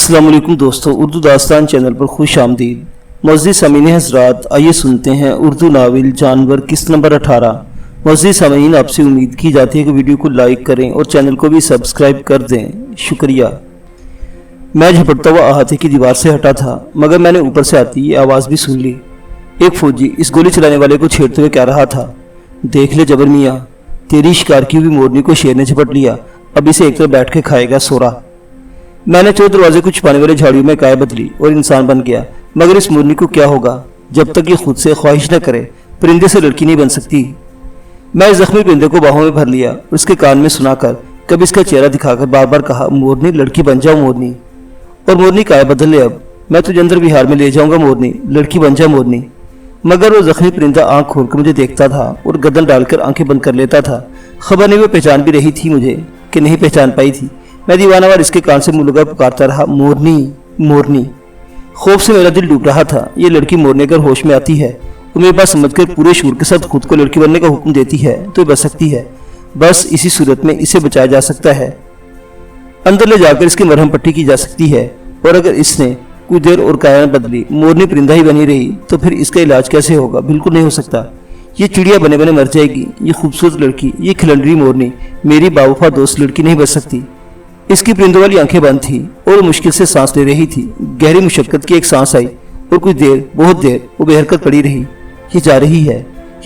अस्सलाम वालेकुम दोस्तों, उर्दू दास्तान चैनल पर खुश आमदीद। मुअज़्ज़िज़ सामीन हज़रात, आइए सुनते हैं उर्दू नावल जानवर किस्त नंबर 18। मुअज़्ज़िज़ सामीन, आपसे उम्मीद की जाती है कि वीडियो को लाइक करें और चैनल को भी सब्सक्राइब कर दें, शुक्रिया। मैं झपटता हुआ अहाते की दीवार से हटा था, मगर मैंने ऊपर से आती ये आवाज़ भी सुन ली। एक फौजी इस गोली चलाने वाले को छेड़ते हुए कह रहा था, देख ले जबर मियाँ, तेरी शिकार की हुई मोरनी को शेर ने झपट लिया, अब इसे एक तरफ बैठ के खाएगा सोरा। मैंने चोर दरवाजे को छुपाने वाले झाड़ियों में काया बदली और इंसान बन गया, मगर इस मोरनी को क्या होगा जब तक ये खुद से ख्वाहिश न करे। परिंदे से लड़की नहीं बन सकती। मैं इस जख्मी परिंदे को बाहों में भर लिया और उसके कान में सुनाकर कभी इसका चेहरा दिखाकर बार बार कहा, मोरनी लड़की बन जाओ मोरनी। और मोरनी काया बदल ले, अब मैं तुझे अंदर विहार में ले जाऊंगा मोरनी, लड़की बन जा मोरनी। मगर वो जख्मी परिंदा आंख खोलकर मुझे देखता था और गदन डालकर आंखें बंद कर लेता था। खबर नहीं वो पहचान भी रही थी मुझे कि नहीं पहचान पाई थी। मैं दीवानावार इसके कान से मुँह लगा पुकारता रहा, मोरनी मोरनी। खौफ से मेरा दिल डूब रहा था। ये लड़की मोरने कर होश में आती है तो मेरे पास समझकर पूरे शूर के साथ खुद को लड़की बनने का हुक्म देती है तो ये बच सकती है। बस इसी सूरत में इसे बचाया जा सकता है। अंदर ले जाकर इसकी मरहम पट्टी की जा सकती है, और अगर इसने कुछ देर और काया बदली, मोरनी परिंदा ही बनी रही तो फिर इसका इलाज कैसे होगा? बिल्कुल नहीं हो सकता। ये चिड़िया बने बने मर जाएगी। ये खूबसूरत लड़की, ये खिलंडरी मोरनी मेरी बावफा दोस्त लड़की नहीं बच सकती। इसकी परिंदों वाली आंखें बंद थी और मुश्किल से सांस ले रही थी। गहरी मुशक्कत की एक सांस आई और कुछ देर, बहुत देर वो बेहरकत पड़ी रही। ये जा रही है,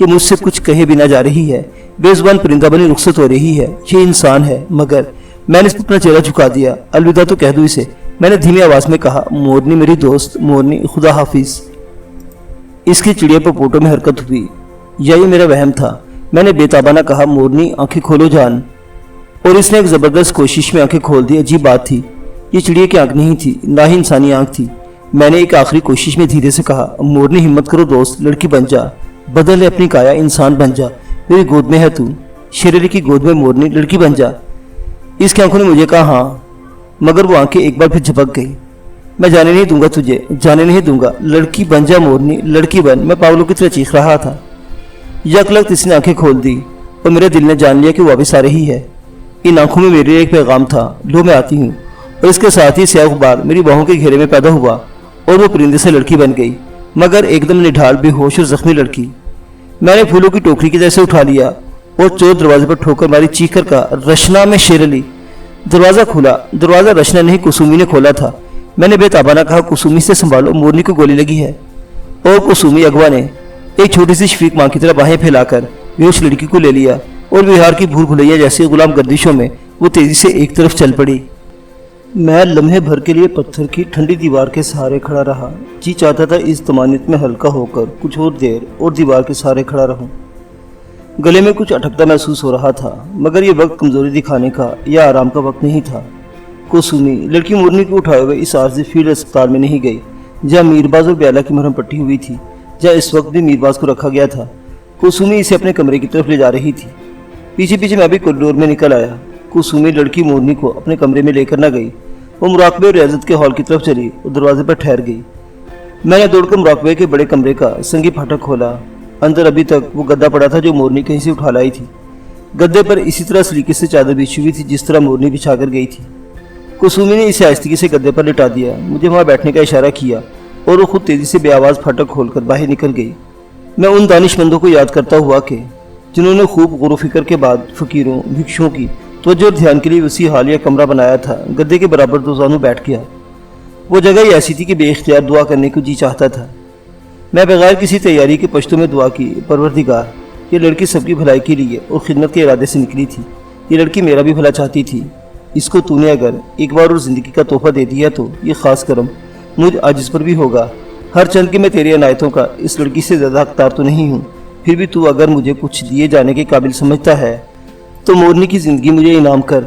ये मुझसे कुछ कहे बिना जा रही है, बेजुबान परिंदा बनी रुखसत हो रही है। ये इंसान है, मगर मैंने इस पर अपना चेहरा झुका दिया। अलविदा तो कह दूं इसे, मैंने धीमी आवाज में कहा, मोरनी मेरी दोस्त, मोरनी खुदा हाफिज। इसकी चिड़िया पर पोटों में हरकत हुई, या ये मेरा वहम था? मैंने बेताबाना कहा, मोरनी आंखें खोलो जान। और इसने एक जबरदस्त कोशिश में आंखें खोल दी। अजीब बात थी, ये चिड़िया की आंख नहीं थी, ना ही इंसानी आंख थी। मैंने एक आखिरी कोशिश में धीरे से कहा, मोरनी हिम्मत करो दोस्त, लड़की बन जा, बदल अपनी काया, इंसान बन जा, मेरी गोद में है तू, शेर की गोद में मोरनी, लड़की बन जा। इसकी आंखों ने मुझे कहा हाँ, मगर वो आंखें एक बार फिर झपक गई। मैं जाने नहीं दूंगा तुझे, जाने नहीं दूंगा, लड़की बन जा मोरनी, लड़की बन। मैं पागलों की तरह चीख रहा था। यकलख्त इसने आंखें खोल दी और मेरे दिल ने जान लिया कि वो वापस आ रही है। इन आंखों में मेरे एक पैगाम था, लो मैं आती हूँ। और इसके साथ ही स्याह गुबार मेरी बाहों के घेरे में पैदा हुआ और वो परिंदे से लड़की बन गई, मगर एकदम निढाल, बेहोश और जख्मी लड़की। मैंने फूलों की टोकरी की जैसे उठा लिया और चोर दरवाजे पर ठोकर मारी, चीख कर कहा, रचना में शेर अली। दरवाज़ा खुला। दरवाज़ा रचना नहीं, कुसुमी ने खोला था। मैंने बेताबाना कहा, कुसुमी से संभालो, मोरनी को गोली लगी है। और कुसुमी अगवा ने एक छोटी सी शफीक माँ की तरह बाहें फैलाकर बेहोश लड़की को ले लिया और बिहार की भूल भुलैया जैसी गुलाम गर्दिशों में वो तेजी से एक तरफ चल पड़ी। मैं लम्हे भर के लिए पत्थर की ठंडी दीवार के सहारे खड़ा रहा। जी चाहता था इस तमानित में हल्का होकर कुछ और देर और दीवार के सहारे खड़ा रहूं। गले में कुछ अटकता महसूस हो रहा था, मगर ये वक्त कमजोरी दिखाने का या आराम का वक्त नहीं था। कुसुमी लड़की मोरनी को उठाए हुए इस आरजी फील्ड अस्पताल में नहीं गई जहाँ मीरबाज और ब्याला की मरहम पट्टी हुई थी, जहाँ इस वक्त भी मीरबाज को रखा गया था। कुसुमी इसे अपने कमरे की तरफ ले जा रही थी। पीछे पीछे मैं भी कॉरिडोर में निकल आया। कुसुमी लड़की मोरनी को अपने कमरे में लेकर न गई। वो मुराकबे और रियाजत के हॉल की तरफ चली और दरवाजे पर ठहर गई। मैंने दौड़कर मुराकबे के बड़े कमरे का संगी फाटक खोला। अंदर अभी तक वो गद्दा पड़ा था जो मोरनी कहीं से उठा लाई थी। गद्दे पर इसी तरह सलीके से चादर बिछी हुई थी जिस तरह मोरनी बिछा कर गई थी। कुसुमी ने इसे आहिस्ती से गद्दे पर लिटा दिया, मुझे वहाँ बैठने का इशारा किया और वो खुद तेजी से बेआवाज़ फाटक खोलकर बाहर निकल गई। मैं उन दानिशमंदों को याद करता हुआ कि जिन्होंने खूब गौर फिक्र के बाद फकीरों, भिक्षुओं की तवज्जो और ध्यान के लिए उसी हालिया कमरा बनाया था, गद्दे के बराबर दो जानू बैठ गया। वो जगह ही ऐसी थी कि बेइख्तियार दुआ करने को जी चाहता था। मैं बगैर किसी तैयारी के पश्तों में दुआ की, परवरदिगार, ये लड़की सबकी भलाई के लिए और खिदमत के इरादे से निकली थी। ये लड़की मेरा भी भला चाहती थी। इसको तूने अगर एक बार और ज़िंदगी का तोहफा दे दिया तो ये ख़ास करम मुझ आजिज़ पर भी होगा। हर चंद के मैं तेरी अनायतों का इस लड़की से ज़्यादा हकदार तो नहीं हूँ, फिर भी तू अगर मुझे कुछ दिए जाने के काबिल समझता है तो मोरनी की ज़िंदगी मुझे इनाम कर।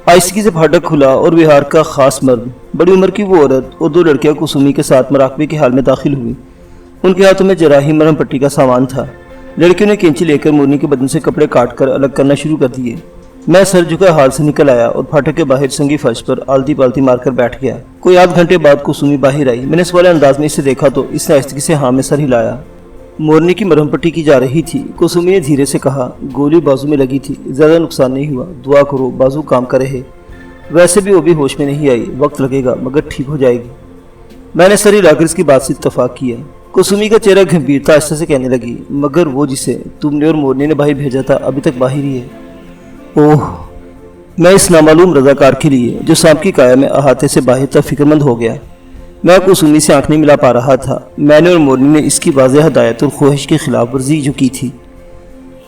आहिस्ती से फाटक खुला और बिहार का खास मर्द, बड़ी उम्र की वो औरत और दो लड़कियां कुसुमी के साथ मराकबे के हाल में दाखिल हुई। उनके हाथों में जराही मरहम पट्टी का सामान था। लड़कियों ने कैंची लेकर मोरनी के बदन से कपड़े काटकर अलग करना शुरू कर दिए। मैं सर झुका हाल से निकल आया और फाटक के बाहर संगी फर्श पर आलती पालती मारकर बैठ गया। कोई आध घंटे बाद कुसुमी बाहर आई। मैंने सवाल अंदाज में इसे देखा तो इसने आहिस्ती से हाँ में सर हिलाया। मोरनी की मरहम पट्टी की जा रही थी। कुसुमी ने धीरे से कहा, गोली बाजू में लगी थी, ज़्यादा नुकसान नहीं हुआ, दुआ करो बाजू काम का रहे। वैसे भी वो भी होश में नहीं आई, वक्त लगेगा मगर ठीक हो जाएगी। मैंने सर हिलाकर इसकी बात से इत्तफाक किया। कुसुमी का चेहरा गंभीरता आहिस्ता से कहने लगी, मगर वो जिसे तुमने और मोरनी ने बाहर भेजा था अभी तक बाहर ही है। ओह, मैं इस नामालूम रजाकार के लिए जो सांप की काया में अहाते से बाहर तक फिक्रमंद हो गया। मैं कुसुमी से आंख नहीं मिला पा रहा था। मैंने और मोरनी ने इसकी वाज़ेह हदायत और ख्वाहिश की खिलाफ वर्जी जो की थी,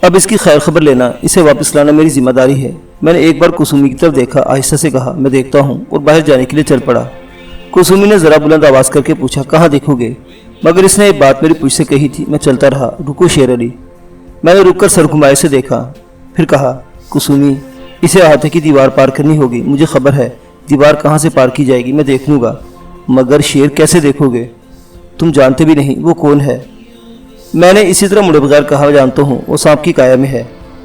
अब इसकी खैर खबर लेना, इसे वापस लाना मेरी जिम्मेदारी है। मैंने एक बार कुसुमी की तरफ देखा, आहिस्ता से कहा, मैं देखता हूँ, और बाहर जाने के लिए चल पड़ा। कुसुमी ने ज़रा बुलंद आवाज़ करके पूछा, कहाँ देखोगे? मगर इसने ये बात मेरी पूछ से कही थी। मैं चलता रहा। रुको शेर अली। मैंने रुककर सर घुमाए से देखा, फिर कहा, कुसुमी, इसे अहाते की दीवार पार करनी होगी। मुझे खबर है दीवार कहाँ से पार की जाएगी, मैं देख लूँगा। मगर शेर कैसे देखोगे? तुम जानते भी नहीं वो कौन है। मैंने इसी तरह मुड़े बगैर कहा, जानता हूँ, वो सांप की काया में है।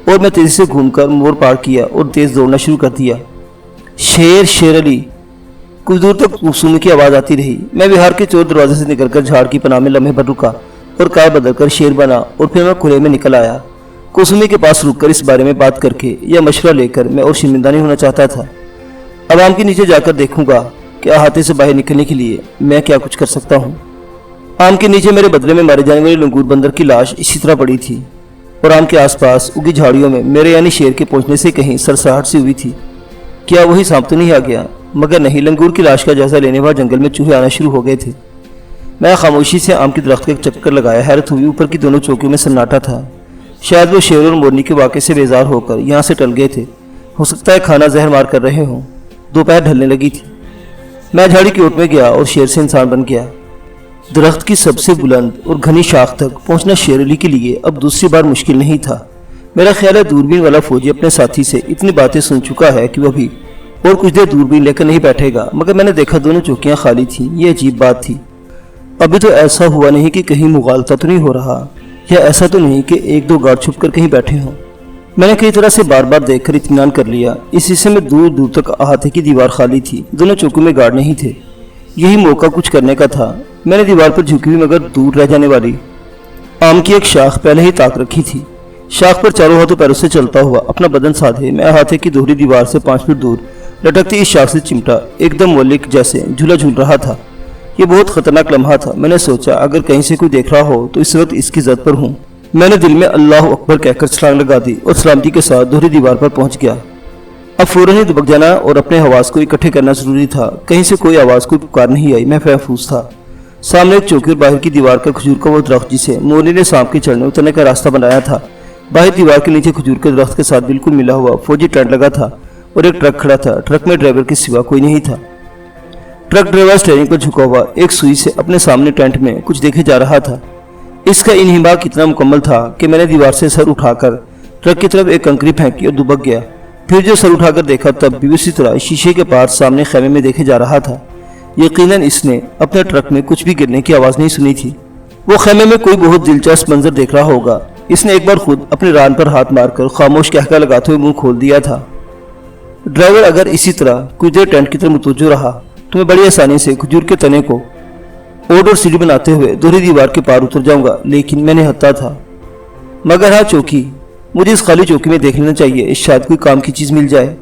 और मैं तेजी से घूमकर मोड़ पार किया और तेज दौड़ना शुरू कर दिया। शेर अली। कुछ दूर तक कुसुमी की आवाज़ आती रही। मैं विहार के चोर दरवाजे से निकलकर झाड़ की पनाह में लम्हे भर रुका और काय बदलकर शेर बना, और फिर मैं खुले में निकल आया। कुसुमी के पास रुककर इस बारे में बात करके या मशवरा लेकर मैं और शर्मिंदा नहीं होना चाहता था। अब आम के नीचे जाकर देखूंगा कि अहाते से बाहर निकलने के लिए मैं क्या कुछ कर सकता हूँ। आम के नीचे मेरे बदले में मारे जाने वाले लंगूर बंदर की लाश इसी तरह पड़ी थी, और आम के आसपास उगी झाड़ियों में मेरे यानी शेर के पहुंचने से कहीं सरसराहट सी हुई थी। क्या वही सांप तो नहीं आ गया? मगर नहीं, लंगूर की लाश का जायजा लेने बाद जंगल में चूहे आना शुरू हो गए थे। मैं खामोशी से आम के दरख्त का एक चक्कर लगाया। हैरत हुई, ऊपर की दोनों चौकियों में सन्नाटा था। शायद वो शेर और मोरनी के वाक़े से बेजार होकर यहाँ से टल गए थे। हो सकता है खाना जहर मार कर रहे हों। दोपहर ढलने लगी थी। मैं झाड़ी की ओट में गया और शेर से इंसान बन गया। दरख्त की सबसे बुलंद और घनी शाख तक पहुंचना शेर अली के लिए अब दूसरी बार मुश्किल नहीं था। मेरा ख्याल है दूरबीन वाला फौजी अपने साथी से इतनी बातें सुन चुका है कि वह भी और कुछ देर दूरबीन लेकर नहीं बैठेगा। मगर मैंने देखा दोनों चौकियां खाली थीं। यह अजीब बात थी। अभी तो ऐसा हुआ नहीं कि कहीं मुगालता तो नहीं हो रहा, या ऐसा तो नहीं कि एक दो गार्ड छुप कर कहीं बैठे हों। मैंने कई तरह से बार बार देखकर इत्मीनान कर लिया। इस हिस्से में दूर दूर तक अहाते की दीवार खाली थी। दोनों चौकियों में गार्ड नहीं थे। यही मौका कुछ करने का था। मैंने दीवार पर झुकी हुई मगर दूर रह जाने वाली आम की एक शाख पहले ही ताक रखी थी। शाख पर चारों हाथों पैरों से चलता हुआ अपना बदन साधे मैं अहाते की दोहरी दीवार से 5 फीट दूर लटकती इस शाख से चिमटा एकदम मौलिक जैसे झूला झूल रहा था। ये बहुत खतरनाक लम्हा था। मैंने सोचा अगर कहीं से कोई देख रहा हो तो इस वक्त इसकी जद पर हूँ। मैंने दिल में अल्लाह अकबर कहकर छलांग लगा दी और सलामती के साथ दोहरी दीवार पर पहुंच गया। अब फौरन ही दुबक जाना और अपने आवाज़ को इकट्ठे करना जरूरी था। कहीं से कोई आवाज़ कोई पुकार नहीं आई। मैं महफूज था। सामने एक चौकी और बाहर की दीवार का खजूर का वो दरख्त जिसे मोरनी ने सांप के चढ़ने उतरने का रास्ता बनाया था। बाहर दीवार के नीचे खजूर के दरख्त के साथ बिल्कुल मिला हुआ फौजी टेंट लगा था और एक ट्रक खड़ा था। ट्रक में ड्राइवर के सिवा कोई नहीं था। ट्रक ड्राइवर स्टीयरिंग पर झुका हुआ एक सुई से अपने सामने टेंट में कुछ देखे जा रहा था। इसका इन्हिबाक इतना मुकम्मल था कि मैंने दीवार से सर उठाकर ट्रक की तरफ एक कंकरी फेंकी और दुबक गया। फिर जो सर उठाकर देखा तब भी उसी तरह शीशे के पार सामने खैमे में देखे जा रहा था। यकीनन इसने अपने ट्रक में कुछ भी गिरने की आवाज़ नहीं सुनी थी। वो खैमे में कोई बहुत दिलचस्प मंजर देख रहा होगा। इसने एक बार खुद अपने रान पर हाथ मारकर खामोश कहका लगाते हुए मुंह खोल दिया था। ड्राइवर अगर इसी तरह कुछ देर टेंट की तरफ मुतवज्जो रहा तो मैं बड़ी आसानी से खजूर के तने को ओड और सीढ़ी बनाते हुए दोहरी दीवार के पार उतर जाऊंगा, लेकिन मैंने हत्ता था। मगर हाँ, चौकी, मुझे इस खाली चौकी में देख लेना चाहिए, शायद कोई काम की चीज मिल जाए।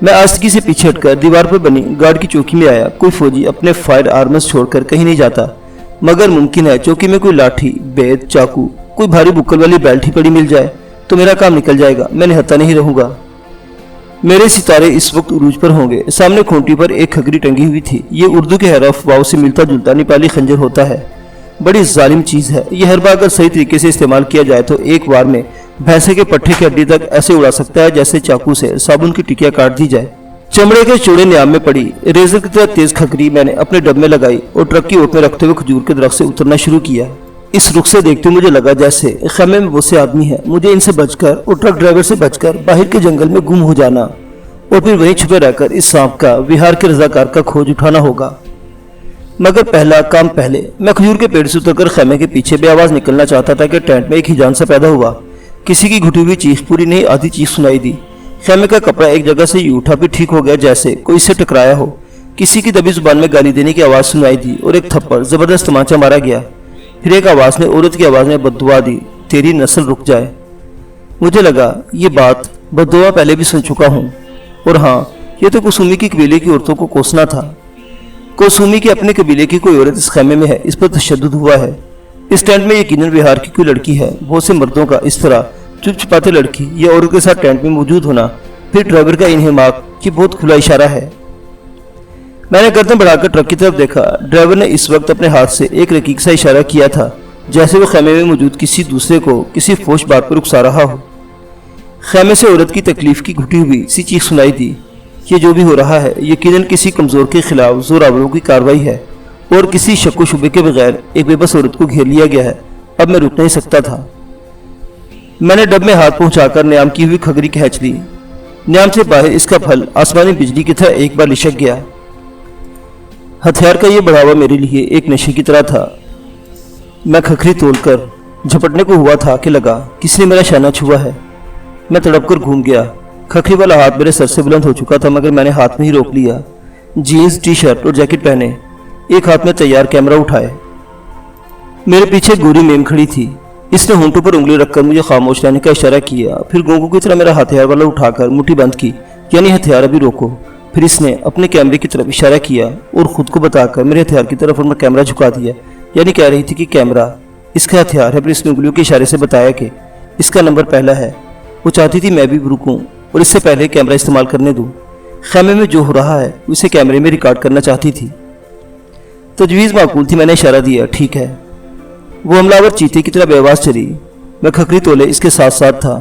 मैं आस्तिकी से पीछे हटकर दीवार पर बनी गार्ड की चौकी में आया। कोई फौजी अपने फायर आर्मर्स छोड़कर कहीं नहीं जाता, मगर मुमकिन है चौकी में कोई लाठी, बेत, चाकू, कोई भारी बुक्कल वाली बेल्ट ही पड़ी मिल जाए तो मेरा काम निकल जाएगा। मैं निहत्ता नहीं रहूंगा। मेरे सितारे इस वक्त उरूज पर होंगे। सामने खूंटी पर एक खगरी टंगी हुई थी। ये उर्दू के हरफ वाव से मिलता जुलता नेपाली खंजर होता है। बड़ी जालिम चीज़ है। यह हरबा अगर सही तरीके से इस्तेमाल किया जाए तो एक बार में भैंसे के पट्टे की हड्डी तक ऐसे उड़ा सकता है जैसे चाकू से साबुन की टिकिया काट दी जाए। चमड़े के चौड़े न्याम में पड़ी रेजर की तरह तेज खगरी मैंने अपने डब में लगाई और ट्रक की ओट में रखते हुए खजूर के दरख्त से उतरना शुरू किया। इस रुख से देखते मुझे लगा जैसे खैमे में बहुत से आदमी है। मुझे इनसे बचकर और ट्रक ड्राइवर से बचकर बाहर के जंगल में गुम हो जाना और फिर वहीं छुपे रहकर इस सांप का विहार के रजाकार का खोज उठाना होगा। मगर पहला काम पहले। मैं खजूर के पेड़ से उतरकर खैमे के पीछे बेआवाज निकलना चाहता था कि टेंट में एक हिजान सा पैदा हुआ। किसी की घुटी हुई चीख, पूरी नहीं आधी चीख सुनाई दी। खैमे का कपड़ा एक जगह से यूं उठा, फिर ठीक हो गया जैसे कोई इससे टकराया हो। किसी की दबी जुबान में गाली देने की आवाज़ सुनाई दी और एक थप्पड़ जबरदस्त तमाचा मारा गया। फिर एक आवाज़ ने औरत की आवाज़ में बद्दुआ दी, तेरी नस्ल रुक जाए। मुझे लगा ये बात बद्दुआ पहले भी सुन चुका हूँ, और हाँ, ये तो कुसुमी की कबीले की औरतों को कोसना था। कुसुमी के अपने कबीले की कोई औरत इस खैमे में है, इस पर तशद्दुद हुआ है। इस टेंट में यकीनन बिहार की कोई लड़की है। बहुत से मर्दों का इस तरह चुप छुपाते लड़की या औरत के साथ टेंट में मौजूद होना, फिर ड्राइवर का इन्हिमाक, ये बहुत खुला इशारा है। मैंने गर्दन बढ़ाकर ट्रक की तरफ देखा। ड्राइवर ने इस वक्त अपने हाथ से एक रकीक सा इशारा किया था, जैसे वो खैमे में मौजूद किसी दूसरे को किसी फोश बात पर उकसा रहा हो। खैमे से औरत की तकलीफ की घुटी हुई सी चीख सुनाई दी। ये जो भी हो रहा है यकीनन किसी कमजोर के खिलाफ जोरावरों की कार्रवाई है और किसी शक व शुबे के बगैर एक बेबस औरत को घेर लिया गया है। अब मैं रुक नहीं सकता था। मैंने डब में हाथ पहुंचाकर न्याम की हुई खगरी खींच ली। न्याम से बाहर इसका फल आसमानी बिजली की तरह एक बार लिशक गया। हथियार का ये बढ़ावा मेरे लिए एक नशे की तरह था। मैं खखरी तोड़कर झपटने को हुआ था कि लगा किसी ने मेरा शाना छुआ है। मैं तड़प कर घूम गया। खखरी वाला हाथ मेरे सर से बुलंद हो चुका था, मगर मैंने हाथ में ही रोक लिया। जीन्स, टी शर्ट और जैकेट पहने, एक हाथ में तैयार कैमरा उठाए। मेरे पीछे गोरी मेम खड़ी थी। इसने होंठों पर उंगली रखकर मुझे खामोश रहने का इशारा किया, फिर गोंगू की तरह मेरा हथियार वाला उठाकर मुट्ठी बंद की, यानी हथियार अभी रोको। फिर इसने अपने कैमरे की तरफ इशारा किया और खुद को बताकर मेरे हथियार की तरफ अपना कैमरा झुका दिया, यानी कह रही थी कि कैमरा इसका हथियार है। फिर इसने उंगलियों के इशारे से बताया कि इसका नंबर पहला है। वो चाहती थी मैं भी रुकूं और इससे पहले कैमरा इस्तेमाल करने दूं। खैमे में जो हो रहा है उसे कैमरे में रिकॉर्ड करना चाहती थी। तजवीज़ माकूल थी, मैंने इशारा दिया, ठीक है। वो हमलावर चीते की तरह बेआवाज़ चली। मैं खखरी तोले इसके साथ साथ था।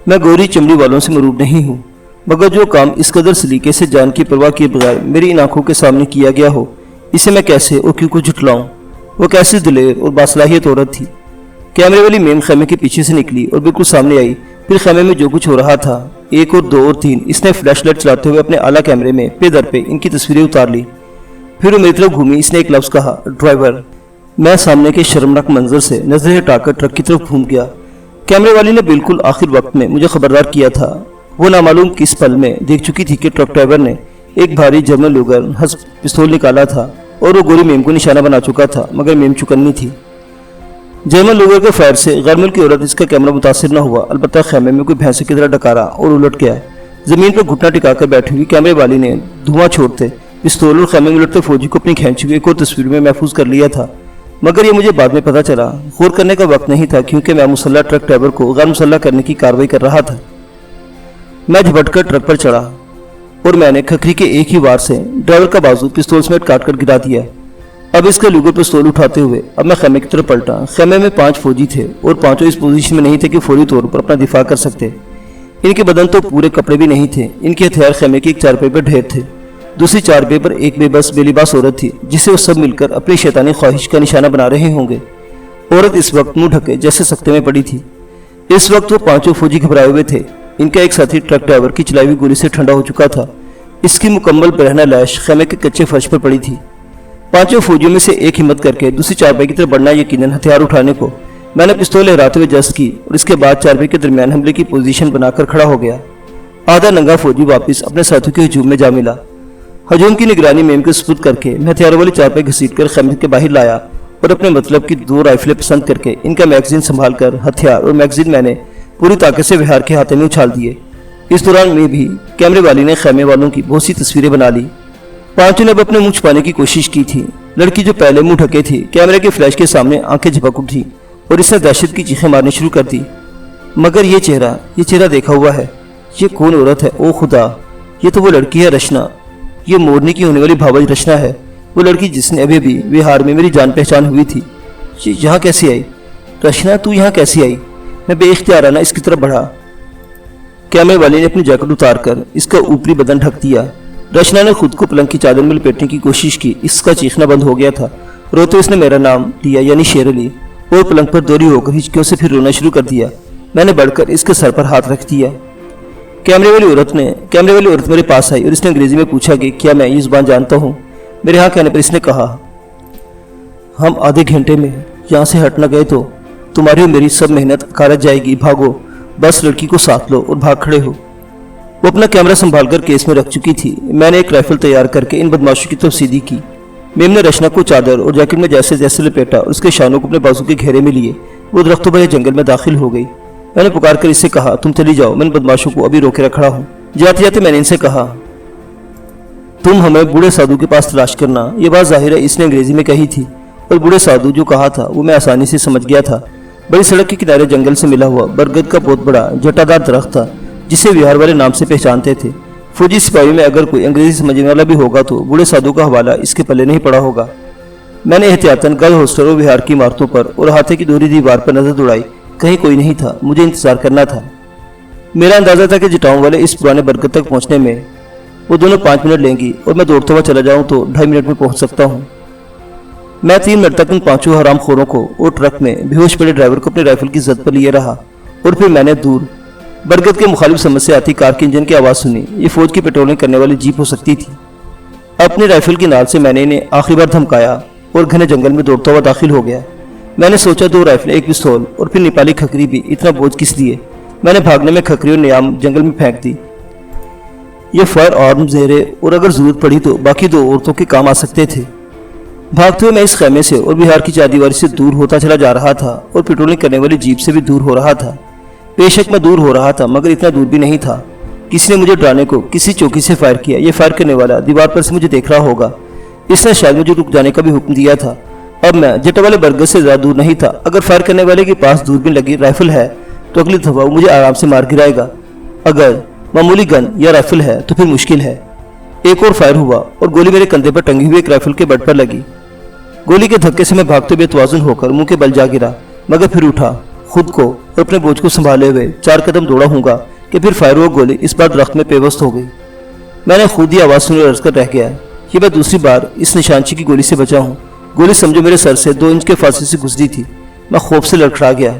मैं गोरी चमड़ी वालों से मरूब नहीं हूँ, मगर जो काम इस कदर सलीके से जान की परवाह किए बगैर मेरी इन आंखों के सामने किया गया हो, इसे मैं कैसे और क्यों को झुटलाऊं। वो कैसी दिलेर और बासलाहियत औरत थी। कैमरे वाली मेम खैमे के पीछे से निकली और बिल्कुल सामने आई। फिर खैमे में जो कुछ हो रहा था, 1 और 2 और 3, इसने फ्लैशलाइट चलाते हुए अपने आला कैमरे में पे दर पे इनकी तस्वीरें उतार ली। फिर वो मेरी तरफ घूमी। इसने एक लफ्ज़ कहा, ड्राइवर। मैं सामने के शर्मनाक मंजर से नजरें हटाकर ट्रक की तरफ घूम गया। कैमरे वाली ने बिल्कुल आखिर वक्त में मुझे खबरदार किया था। वो नामालूम किस पल में देख चुकी थी कि ट्रक ड्राइवर ने एक भारी जर्मन लोगर हंस पिस्तौल निकाला था और वो गोरी मेम को निशाना बना चुका था, मगर मेम चुकन्नी थी। जर्मन लोगर के फायर से गैर मुल्की औरत इसका कैमरा मुतासिर न हुआ, अलबत्ता खैमे में कोई भैंसे की तरह डकारा और उलट गया। जमीन पर घुटना टिकाकर बैठी हुई कैमरे वाली ने धुआं छोड़ते पिस्तौल और खैमे में उलटते फौजी को अपनी खींची हुई एक और तस्वीर में महफूज कर लिया था, मगर ये मुझे बाद में पता चला। गौर करने का वक्त नहीं था, क्योंकि मैं मुसल्ला ट्रक ड्राइवर को गैर मुसल्ला करने की कार्रवाई कर रहा था। मैं झपटकर ट्रक पर चढ़ा और मैंने खखरी के एक ही वार से ड्राइवर का बाजू पिस्तौल समेत काटकर गिरा दिया। अब इसका लूगर पिस्तौल उठाते हुए अब मैं खैमे की तरफ पलटा। खैमे में 5 फौजी थे और पांचों इस पोजीशन में नहीं थे कि फौरी तौर पर अपना दिफा कर सकते। इनके बदन तो पूरे कपड़े भी नहीं थे। इनके हथियार खैमे के एक चारपाई पर ढेर थे। दूसरी चारपाई पर एक बेबस बेलिबास औरत थी, जिसे वो सब मिलकर अपनी शैतानी ख्वाहिश का निशाना बना रहे होंगे। औरत इस वक्त मुंह ढके जैसे सख्ते में पड़ी थी। इस वक्त वो पांचों फौजी घबराए हुए थे। इनका एक साथी ट्रक ड्राइवर की चलाई हुई गोली से ठंडा हो चुका था। इसकी मुकम्मल बरहना लाश खैमे के कच्चे फर्श पर पड़ी थी। पांचों फौजियों में से एक हिम्मत करके दूसरी चारपाई की तरफ बढ़ना, यकीनन हथियार उठाने को। मैंने पिस्तौल लहराते हुए जस्ट की और इसके बाद चारपाई के दरमियान हमले की पोजीशन बनाकर खड़ा हो गया। आधा नंगा फौजी वापस अपने साथियों के हजूम में जा मिला। हजूम की निगरानी मेम के सुपुर्द करके मैं हथियारों वाली चारपाई घसीटकर खैमे के बाहर लाया और अपने मतलब की 2 राइफलें पसंद करके इनका मैगजीन संभाल कर हथियार और मैगजीन मैंने पूरी ताकत से विहार के हाथे में उछाल दिए। इस दौरान में भी कैमरे वाली ने खैमे वालों की बहुत सी तस्वीरें बना ली। पांचों ने अब अपने मुंह छुपाने की कोशिश की थी। लड़की जो पहले मुंह ढके थी, कैमरे के फ्लैश के सामने आंखें झपक उठी और इसने दहशत की चीखें मारनी शुरू कर दी। मगर ये चेहरा देखा हुआ है। ये कौन औरत है? ओ खुदा, ये तो वो लड़की है रचना। ये मोरनी की होने वाली भावज रचना है। वो लड़की जिसने अभी भी विहार में मेरी जान पहचान हुई थी। ये यहाँ कैसे आई? रचना, तू यहाँ कैसे आई? मैं बेइख्तियाराना इसकी तरफ बढ़ा। कैमरे वाले ने अपनी जैकेट उतारकर इसका ऊपरी बदन ढक दिया। रचना ने खुद को पलंग की चादर में लपेटने की कोशिश की। इसका चीखना बंद हो गया था। रोते इसने मेरा नाम लिया, यानी शेर अली, और पलंग पर दोरी होकर हिचकियों से फिर रोना शुरू कर दिया। मैंने बढ़कर इसके सर पर हाथ रख दिया। कैमरे वाली औरत मेरे पास आई और इसने अंग्रेजी में पूछा कि क्या मैं ये जुबान जानता हूँ। मेरे हाँ कहने पर इसने कहा, हम आधे घंटे में यहाँ से हट न गए तो तुम्हारी और मेरी सब मेहनत कारत जाएगी। भागो, बस लड़की को साथ लो और भाग खड़े हो। वो अपना कैमरा संभाल कर केस में रख चुकी थी। मैंने एक राइफल तैयार करके इन बदमाशों की तरफ सीधी की। मेम ने रचना को चादर और जैकेट में जैसे जैसे लपेटा और उसके शानों को अपने बाजू के घेरे में लिए वो दरख्तों भरे जंगल में दाखिल हो गई। मैंने पुकार कर इससे कहा, तुम चली जाओ, मैं इन बदमाशों को अभी रोके रखा हूँ। जाते जाते मैंने इनसे कहा, तुम हमें बूढ़े साधु के पास तलाश करना। ये बात ज़ाहिर है इसने अंग्रेजी में कही थी और बूढ़े साधु जो कहा था वो मैं आसानी से समझ गया था। बड़ी सड़क के किनारे जंगल से मिला हुआ बरगद का बहुत बड़ा जटादार दरख्त था जिसे विहार वाले नाम से पहचानते थे। फौजी सिपाही में अगर कोई अंग्रेजी समझने वाला भी होगा तो बूढ़े साधु का हवाला इसके पल्ले नहीं पड़ा होगा। मैंने एहतियातन गर्ल हॉस्टल और विहार की इमारतों पर और हाथे की दोहरी दीवार पर नजर दौड़ाई। कहीं कोई नहीं था, मुझे इंतजार करना था। मेरा अंदाजा था कि जटाओं वाले इस पुराने बरगद तक पहुंचने में वो दोनों 5 मिनट लेंगी और मैं दौड़ता हुआ चला जाऊं तो 2.5 मिनट में पहुंच सकता हूं। मैं 3 मिनट तक उन 5 हराम खोरों को और ट्रक में बेहोश पड़े ड्राइवर को अपने राइफल की जद पर लिए रहा और फिर मैंने दूर बरगद के मुखालिफ समझ से आती कार के इंजन की आवाज़ सुनी। ये फौज की पेट्रोलिंग करने वाली जीप हो सकती थी। अपनी राइफल की नाल से मैंने इन्हें आखिरी बार धमकाया और घने जंगल में दौड़ता हुआ दाखिल हो गया। मैंने सोचा 2 राइफल, 1 पिस्तौल और फिर नेपाली खकरी भी, इतना बोझ किस लिए। मैंने भागने में खकरी और नियाम जंगल में फेंक दी। ये फायर आर्म जेरे और अगर जरूरत पड़ी तो बाकी 2 औरतों के काम आ सकते थे। भागते हुए मैं इस खैमे से और बिहार की चारदीवारी से दूर होता चला जा रहा था और पेट्रोलिंग करने वाली जीप से भी दूर हो रहा था। बेशक मैं दूर हो रहा था मगर इतना दूर भी नहीं था। किसी ने मुझे डराने को किसी चौकी से फायर किया। ये फायर करने वाला दीवार पर से मुझे देख रहा होगा। इसने शायद मुझे रुक जाने का भी हुक्म दिया था। अब मैं जटा वाले बरगद से ज्यादा दूर नहीं था। अगर फायर करने वाले के पास दूरबीन लगी राइफल है तो अगली दफा वो मुझे आराम से मार गिराएगा। अगर मामूली गन या राइफल है तो फिर मुश्किल है। एक और फायर हुआ और गोली मेरे कंधे पर टंगी हुई एक राइफल के बट पर लगी। गोली के धक्के से मैं भागते हुए बेतवाज़ुन होकर मुंह के बल जा गिरा मगर फिर उठा। खुद को और अपने बोझ को संभाले हुए 4 कदम दौड़ा हूँगा कि फिर फायर हुआ गोली इस बार दरख्त में पेवस्त हो गई। मैंने खुद ही आवाज़ सुनी और अर्ज कर रह गया कि मैं दूसरी बार इस निशानची की गोली से बचा हूँ। गोली समझो मेरे सर से 2 इंच के फासले से गुजरी थी। मैं खौफ से लड़खड़ा गया।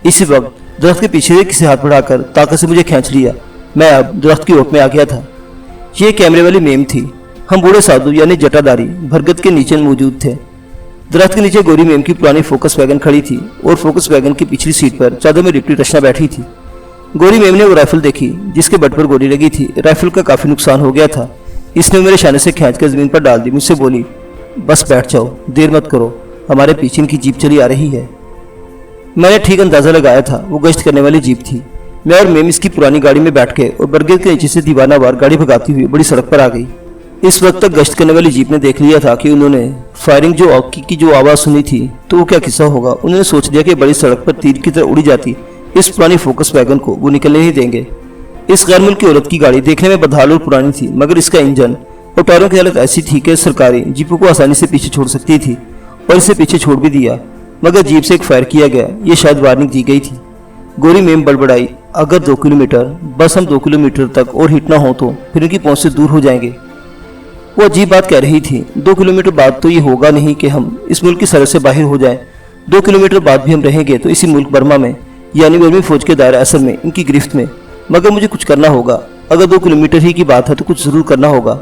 इसी वक्त दरख्त के पीछे से किसी हाथ बढ़ाकर ताकत से मुझे खींच लिया। मैं अब दरख्त की ओट में आ गया था। ये कैमरे वाली मेम थी। हम बूढ़े साधु यानी जटाधारी बरगद के नीचे मौजूद थे। दरख्त के नीचे गोरी मेम की पुरानी फोकस वैगन खड़ी थी और फोकस वैगन की पिछली सीट पर चादर में लिपटी रचना बैठी थी। गोरी मेम ने वो राइफल देखी जिसके बट पर गोली लगी थी। राइफल का काफी नुकसान हो गया था। इसने मेरे शाने से खींचकर जमीन पर डाल दी। मुझसे बोली, बस बैठ जाओ, देर मत करो, हमारे पीछे इनकी जीप चली आ रही है। मैंने ठीक अंदाजा लगाया था, वो गश्त करने वाली जीप थी। मैं और मेम इसकी पुरानी गाड़ी में बैठ के और बरगद के नीचे से दीवानावार गाड़ी भगाती हुई बड़ी सड़क पर आ गई। इस वक्त तक गश्त करने वाली जीप ने देख लिया था कि उन्होंने फायरिंग की जो आवाज़ सुनी थी तो वो क्या किस्सा होगा। उन्होंने सोच लिया कि बड़ी सड़क पर तीर की तरह उड़ी जाती इस पुरानी फोकस वैगन को वो निकलने नहीं देंगे। इस गैर मुल्की औरत की गाड़ी देखने में बदहाल और पुरानी थी मगर इसका इंजन और टायरों की हालत ऐसी थी कि सरकारी जीपों को आसानी से पीछे छोड़ सकती थी और इसे पीछे छोड़ भी दिया मगर जीप से एक फायर किया गया। ये शायद वार्निंग दी गई थी। गोरी मेम बड़बड़ाई, अगर 2 किलोमीटर, बस हम 2 किलोमीटर तक और हिट ना हो तो फिर उनकी पहुंच से दूर हो जाएंगे। वो अजीब बात कह रही थी। 2 किलोमीटर बाद तो ये होगा नहीं कि हम इस मुल्क की सरहद से बाहर हो जाएं। 2 किलोमीटर बाद भी हम रहेंगे तो इसी मुल्क बर्मा में यानी बर्मी फौज के दायरा असर में, इनकी गिरफ्त में। मगर मुझे कुछ करना होगा। अगर 2 किलोमीटर ही की बात है तो कुछ जरूर करना होगा।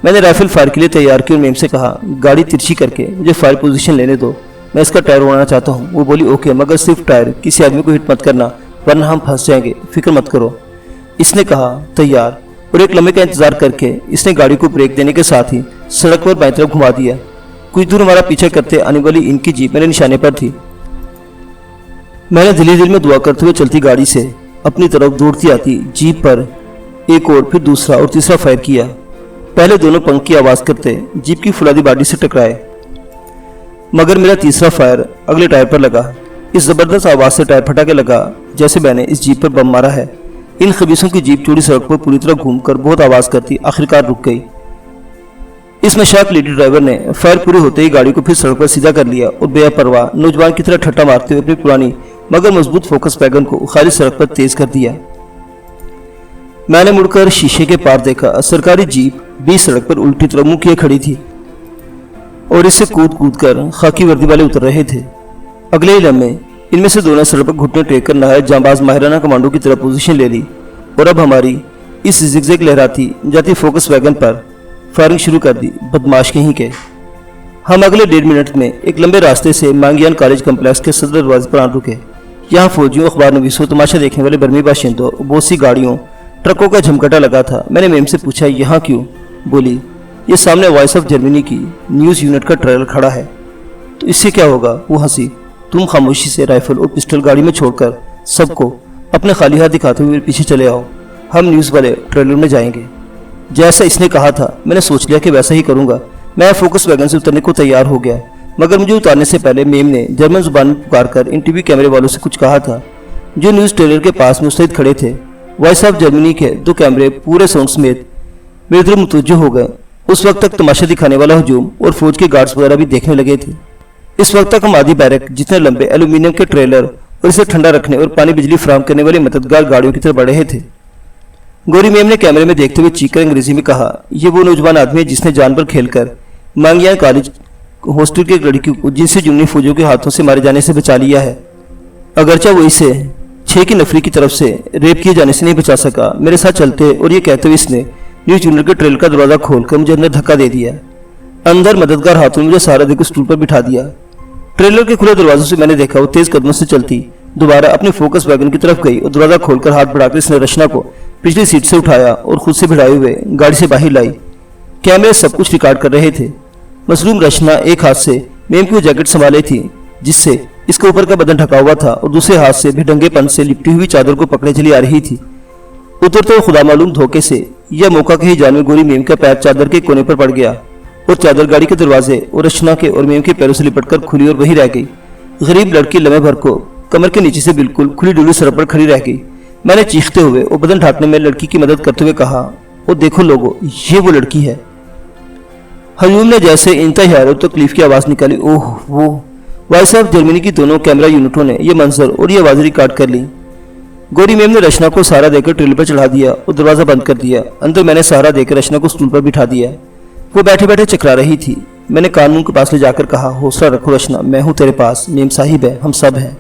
मैंने राइफल फायर के लिए तैयार की और मेम से कहा, गाड़ी तिरछी करके मुझे फायर पोजीशन लेने दो, मैं इसका टायर उड़ाना चाहता हूँ। वो बोली, ओके, मगर सिर्फ टायर, किसी आदमी को हिट मत करना वरना हम फंस जाएंगे, फिक्र मत करो। इसने कहा, तैयार। और एक लम्हे का इंतजार करके इसने गाड़ी को ब्रेक देने के साथ ही सड़क पर बाईं तरफ घुमा दिया। कुछ दूर हमारा पीछा करते आने वाली इनकी जीप मेरे निशाने पर थी। मैंने दिल में दुआ करते हुए चलती गाड़ी से अपनी तरफ दौड़ती आती जीप पर एक और फिर दूसरा और तीसरा फायर किया। पहले दोनों पंख की आवाज़ करते जीप की फुलादी बाडी से टकराए मगर मेरा तीसरा फायर अगले टायर पर लगा। इस जबरदस्त आवाज़ से टायर फटा के लगा जैसे मैंने इस जीप पर बम मारा है। इन खबीसों की जीप चौड़ी सड़क पर पूरी तरह घूमकर बहुत आवाज़ करती आखिरकार रुक गई। इस मशाक लेडी ड्राइवर ने फायर पूरे होते ही गाड़ी को फिर सड़क पर सीधा कर लिया और बेपरवाह नौजवान की तरह ठट्टा मारते हुए अपनी पुरानी मगर मजबूत फोकस वैगन को खाली सड़क पर तेज कर दिया। मैंने मुड़कर शीशे के पार देखा। सरकारी जीप बीच सड़क पर उल्टी तरफ मुंह किए खड़ी थी और इससे कूद कूद कर खाकी वर्दी वाले उतर रहे थे। अगले ही लम्हे इनमें से दोनों सड़क पर घुटने टेक कर नहायत जांबाज माहिराना कमांडो की तरह पोजीशन ले ली और अब हमारी इस जिगजैग लहराती जाती फोकस वैगन पर फायरिंग शुरू कर दी। बदमाश कहीं के। हम अगले 1.5 मिनट में एक लंबे रास्ते से मांगियान कॉलेज कम्प्लेक्स के सदर दरवाजे पर आ रुके। यहाँ फौजियों, अखबार नवीसों, तमाशा देखने वाले बर्मी बाशिंदों, बहुत सी गाड़ियों, ट्रकों का झमकटा लगा था। मैंने मेम से पूछा, यहाँ क्यों? बोली, ये सामने वॉइस ऑफ जर्मनी की न्यूज़ यूनिट का ट्रेलर खड़ा है। तो इससे क्या होगा? वो हंसी। तुम खामोशी से राइफल और पिस्टल गाड़ी में छोड़कर सबको अपने खाली हाथ दिखाते हुए पीछे चले आओ। हम न्यूज़ वाले ट्रेलर में जाएंगे। जैसा इसने कहा था मैंने सोच लिया कि वैसा ही करूंगा। मैं फोकस वैगन से उतरने को तैयार हो गया, मगर मुझे उतारने से पहले मेम ने जर्मन जुबान में पुकारकर इन टीवी कैमरे वालों से कुछ कहा था जो न्यूज़ ट्रेलर के पास मुस्तैद खड़े थे। वॉइस ऑफ जर्मनी के 2 कैमरे पूरे साउंड समेत मेरी तरफ मुतवज्जो हो गए। उस वक्त तक तमाशा दिखाने वाला हजूम और फौज के गार्ड्स वगैरह भी देखने लगे थे। इस वक्त तक हम आधी बैरक जितने लंबे एल्यूमिनियम के ट्रेलर और इसे ठंडा रखने और पानी बिजली फराहम करने वाली मददगार गाड़ियों की तरफ बढ़ रहे थे। गौरी मेम ने कैमरे में देखते हुए चीखकर अंग्रेजी में कहा, ये वो नौजवान आदमी है जिसने जान पर खेलकर मांगियां कॉलेज हॉस्टल की एक लड़की को जिनसे जुम्मनी फौजों के हाथों से मारे जाने से बचा लिया है। अगरचा वो इसे 6 की नफरी की तरफ से रेप किए जाने से नहीं बचा सका। मेरे साथ चलते और ये कहते हुए इसने न्यूज चैनल के ट्रेल का दरवाजा खोलकर मुझे अंदर धक्का दे दिया। अंदर मददगार हाथों में मुझे सहारा देकर स्टूल पर बिठा दिया। ट्रेलर के खुले दरवाजों से मैंने देखा वो तेज कदमों से चलती दोबारा अपने फोकस वैगन की तरफ गई और दरवाजा खोलकर हाथ बढ़ाकर इसने रचना को पिछली सीट से उठाया और खुद से भिड़ाए हुए गाड़ी से बाहर लाई। कैमरे सब कुछ रिकॉर्ड कर रहे थे। मसरूम रचना एक हाथ से मेम की वो जैकेट संभाले थी जिससे इसके ऊपर का बदन ढका हुआ था और दूसरे हाथ से भिडंगेपन से लिपटी हुई चादर को पकड़े चली आ रही थी। उतरते हुए खुदा मालूम धोखे से यह मौका के ही जान में गोरी मेम का पैर चादर के कोने पर पड़ गया और चादर गाड़ी के दरवाजे और रचना के और मेम के पैरों से लिपटकर खुली और वहीं रह गई। गरीब लड़की लम्हे भर को कमर के नीचे से बिल्कुल खुली डुली सड़क पर खड़ी रह गई। मैंने चीखते हुए और बदन ढांकने में लड़की की मदद करते हुए कहा, ओ देखो लोगो, ये वो लड़की है। हजूम ने जैसे इंतहा हैरत तो तकलीफ की आवाज निकाली, ओह वो। वॉइस ऑफ जर्मनी की दोनों कैमरा यूनिटों ने यह मंजर और ये आवाज रिकॉर्ड कर ली। गौरी मेम ने रचना को सहारा देकर ट्रेल पर चढ़ा दिया और दरवाजा बंद कर दिया। अंदर मैंने सहारा देकर रचना को स्टूल पर बिठा दिया। वो बैठे बैठे चकरा रही थी। मैंने कानून के पास ले जाकर कहा, हौसला रखो रचना, मैं हूं तेरे पास, मेम साहिब है, हम सब हैं।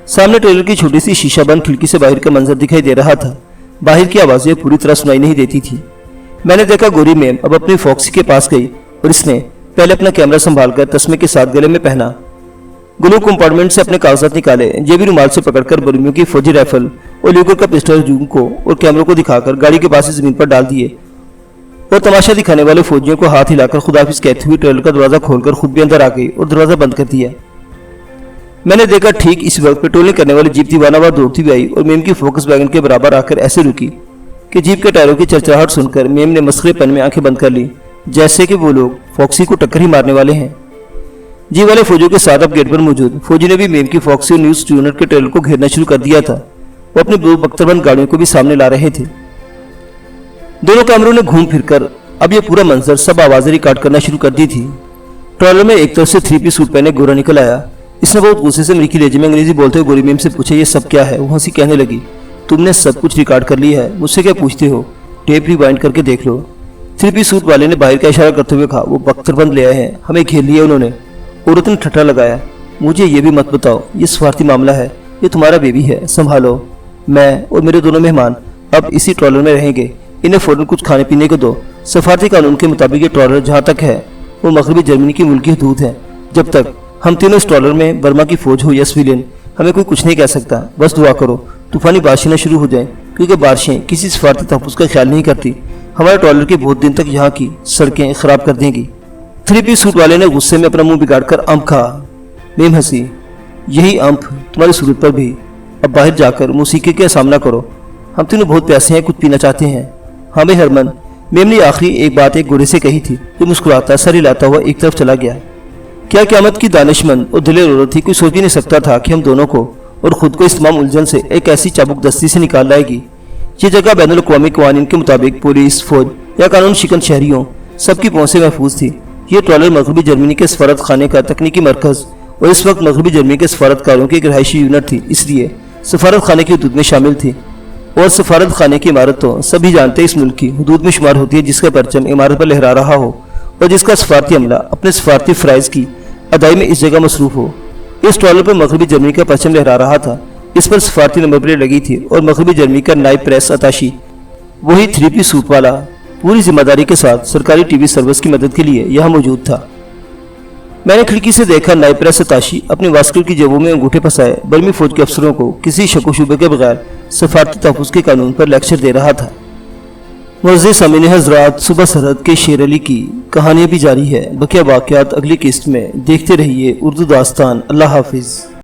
सामने ट्रेलर की छोटी सी शीशा बंद खिड़की से बाहर का मंजर दिखाई दे रहा था। बाहर की आवाजें पूरी तरह सुनाई नहीं देती थी। मैंने देखा गौरी मेम अब अपनी फॉक्सी के पास गई और इसने पहले अपना कैमरा संभालकर तस्मे के साथ गले में पहना। ग्लू कंपार्टमेंट से अपने कागजात निकाले, जेबी रुमाल से पकड़कर बर्मियों की फौजी राइफल और ल्यूगर का पिस्टल जूम को और कैमरों को दिखाकर गाड़ी के पास जमीन पर डाल दिए और तमाशा दिखाने वाले फौजियों को हाथ हिलाकर खुदाफिज कहते हुए ट्रेलर का दरवाजा खोलकर खुद भी अंदर आ गई और दरवाजा बंद कर दिया। मैंने देखा ठीक इस वक्त पेट्रोलिंग करने वाली जीप दीवानावार दौड़ती हुई आई और मेम की फोकस वैगन के बराबर आकर ऐसे रुकी कि जीप के टायरों की चरचराहट सुनकर मेम ने मस्खरेपन में आंखें बंद कर ली, जैसे कि वो लोग फॉक्सी को टक्कर ही मारने वाले हैं। जीप वाले फौजियों के साथ अब गेट पर मौजूद फौजी ने भी मेम की फॉक्सी और न्यूज यूनिट के ट्रेलर को घेरना शुरू कर दिया था। वो अपनी दो बख्तरबंद गाड़ियों को भी सामने ला रहे थे। दोनों कैमरों ने घूम फिरकर अब यह पूरा मंजर सब आवाजें रिकॉर्ड करना शुरू कर दी थी। ट्रेलर में एक तरफ से 3 पीस सूट पहने गोरा निकल आया। इसने बहुत गुस्से से अमेरिकी लहजे में अंग्रेजी बोलते हुए गोरी मेम से पूछा, ये सब क्या है? वो हंसी कहने लगी, तुमने सब कुछ रिकॉर्ड कर लिया है, मुझसे क्या पूछते हो? टेप रिवाइंड करके देख लो। 3 पीस सूट वाले ने बाहर का इशारा करते हुए कहा, वो बख्तरबंद ले आए हैं, हमें घेर लिया उन्होंने। औरत ने ठट्ठा लगाया, मुझे ये भी मत बताओ, ये स्वार्थी मामला है, ये तुम्हारा बेबी है, संभालो। मैं और मेरे दोनों मेहमान अब इसी ट्रॉलर में रहेंगे, इन्हें फौरन कुछ खाने पीने को दो। सफारती कानून के मुताबिक ये ट्रॉलर जहाँ तक है वो मगरबी जर्मनी की मुल्की हदूद है। जब तक हम तीनों इस ट्रॉलर में बर्मा की फौज हो या सिविलियन, हमें कोई कुछ नहीं कह सकता। बस दुआ करो तूफानी बारिशें न शुरू हो जाएं, क्योंकि बारिशें किसी सफारती तहफ़्फ़ुज़ का ख्याल नहीं करती, हमारे ट्रॉलर के बहुत दिन तक यहाँ की सड़कें खराब कर देंगी। 3 पीस सूट वाले ने गुस्से में अपना मुंह बिगाड़कर अम्प कहा। मेम हंसी, यही अम्प तुम्हारी सूरत पर भी। अब बाहर जाकर मौसीकी का सामना करो, हम तीनों बहुत प्यासे हैं, कुछ पीना चाहते हैं। हमें हरमन, मेम ने आखिरी एक बात एक गोरे से कही थी जो मुस्कुराता सर हिलाता हुआ एक तरफ चला गया। क्या क़यामत की दानिशमंद और दिलेर औरत थी, कोई सोच भी नहीं सकता था कि हम दोनों को और खुद को इस तमाम उलझन से एक ऐसी चाबुक दस्ती से निकाल लाएगी। ये जगह बैनुल अक़वामी क़वानीन के मुताबिक पुलिस, फौज या कानून शिकन शहरियों सबकी पहुंच से महफूज थी। ये ट्रॉलर मगरबी जर्मनी के सफारत खाने का तकनीकी मरकज़ और इस वक्त मगरबी जर्मनी के सफारतकारों की एक रहायशी यूनिट थी, इसलिए सफारत खाने की हदूद में शामिल थी। और सफारत खाने की इमारत तो सभी जानते इस मुल्क की हदूद में शुमार होती है जिसका परचम इमारत पर लहरा रहा हो और जिसका सफारती अमला अपने सफारती फ़राइज़ की अदाई में इस जगह मसरूफ़ हो। इस ट्रॉलर पर मगरबी जर्मनी का परचम लहरा रहा था। इस पर सफारती नंबर प्लेट लगी थी और मगरबी जर्मनी का नायब प्रेस अताशी, वही 3 पीस सूट वाला, पूरी जिम्मेदारी के साथ सरकारी टीवी सर्विस की मदद के लिए यहाँ मौजूद था। मैंने खिड़की से देखा नायब प्रेस अताशी अपने वास्कर की जेबों में अंगूठे फंसाए बर्मी फौज के अफसरों को किसी शक शुबे के बगैर सफारती तहफ़्फ़ुज़ के कानून पर लेक्चर दे रहा था। मुअज़्ज़िज़ सामीन हज़रात, सुबह सरहद के शेर अली की कहानियाँ भी जारी है। बकिया वाक़यात अगली किस्त में देखते रहिए उर्दू दास्तान। अल्लाह हाफिज़।